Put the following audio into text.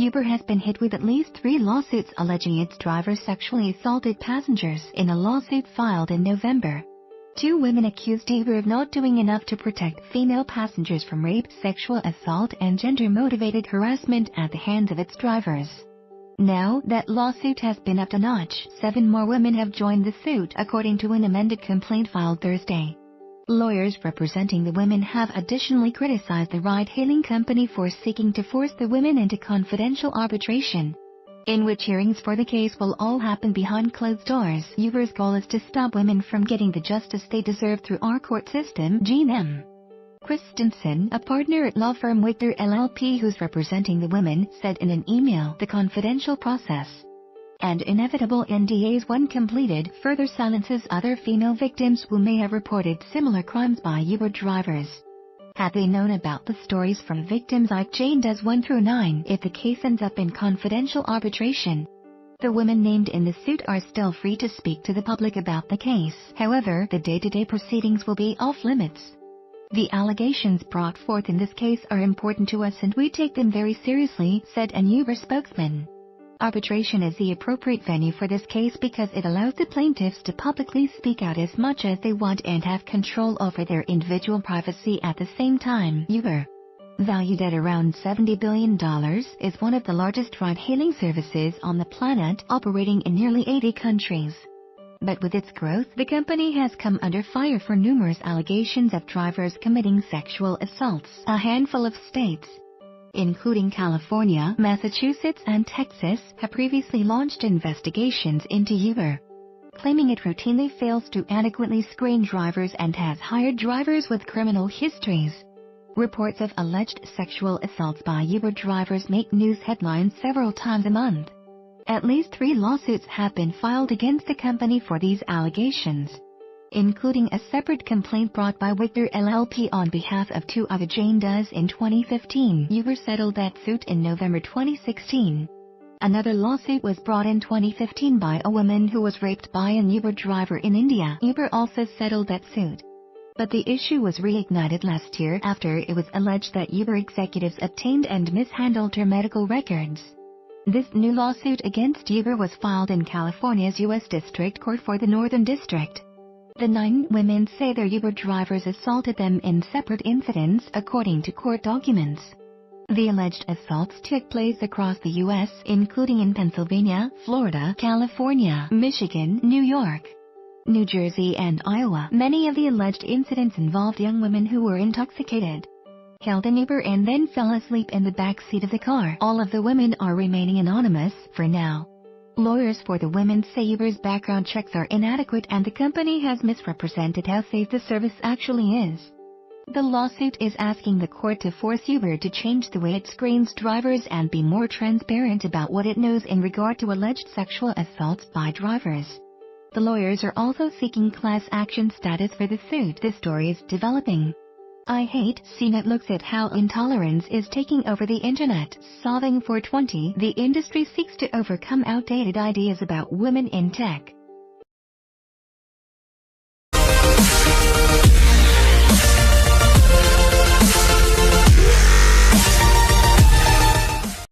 Uber has been hit with at least 3 lawsuits alleging its drivers sexually assaulted passengers. In a lawsuit filed in November, 2 women accused Uber of not doing enough to protect female passengers from rape, sexual assault, and gender-motivated harassment at the hands of its drivers. Now that lawsuit has been upped a notch. 7 more women have joined the suit, according to an amended complaint filed Thursday. Lawyers representing the women have additionally criticized the ride-hailing company for seeking to force the women into confidential arbitration, in which hearings for the case will all happen behind closed doors. Uber's goal is to stop women from getting the justice they deserve through our court system. Jean M. Christensen, a partner at law firm Whitner LLP who's representing the women, said in an email, "The confidential process and inevitable NDAs when completed further silences other female victims who may have reported similar crimes by Uber drivers. Had they known about the stories from victims like Jane Does 1 through 9, if the case ends up in confidential arbitration, the women named in the suit are still free to speak to the public about the case. However, the day-to-day proceedings will be off-limits. The allegations brought forth in this case are important to us and we take them very seriously," said an Uber spokesman. Arbitration is the appropriate venue for this case because it allows the plaintiffs to publicly speak out as much as they want and have control over their individual privacy at the same time. Uber, valued at around $70 billion, is one of the largest ride-hailing services on the planet, operating in nearly 80 countries. But with its growth, the company has come under fire for numerous allegations of drivers committing sexual assaults. A handful of states, including California, Massachusetts, and Texas, have previously launched investigations into Uber, claiming it routinely fails to adequately screen drivers and has hired drivers with criminal histories. Reports of alleged sexual assaults by Uber drivers make news headlines several times a month. At least 3 lawsuits have been filed against the company for these allegations, including a separate complaint brought by Whitner LLP on behalf of 2 other Jane Does in 2015. Uber settled that suit in November 2016. Another lawsuit was brought in 2015 by a woman who was raped by an Uber driver in India. Uber also settled that suit, but the issue was reignited last year after it was alleged that Uber executives obtained and mishandled her medical records. This new lawsuit against Uber was filed in California's U.S. District Court for the Northern District. The 9 women say their Uber drivers assaulted them in separate incidents, according to court documents. The alleged assaults took place across the U.S., including in Pennsylvania, Florida, California, Michigan, New York, New Jersey, and Iowa. Many of the alleged incidents involved young women who were intoxicated, held an Uber, and then fell asleep in the back seat of the car. All of the women are remaining anonymous for now. Lawyers for the women say Uber's background checks are inadequate and the company has misrepresented how safe the service actually is. The lawsuit is asking the court to force Uber to change the way it screens drivers and be more transparent about what it knows in regard to alleged sexual assaults by drivers. The lawyers are also seeking class action status for the suit. This story is developing. I Hate CNET looks at how intolerance is taking over the internet. Solving 420, the industry seeks to overcome outdated ideas about women in tech.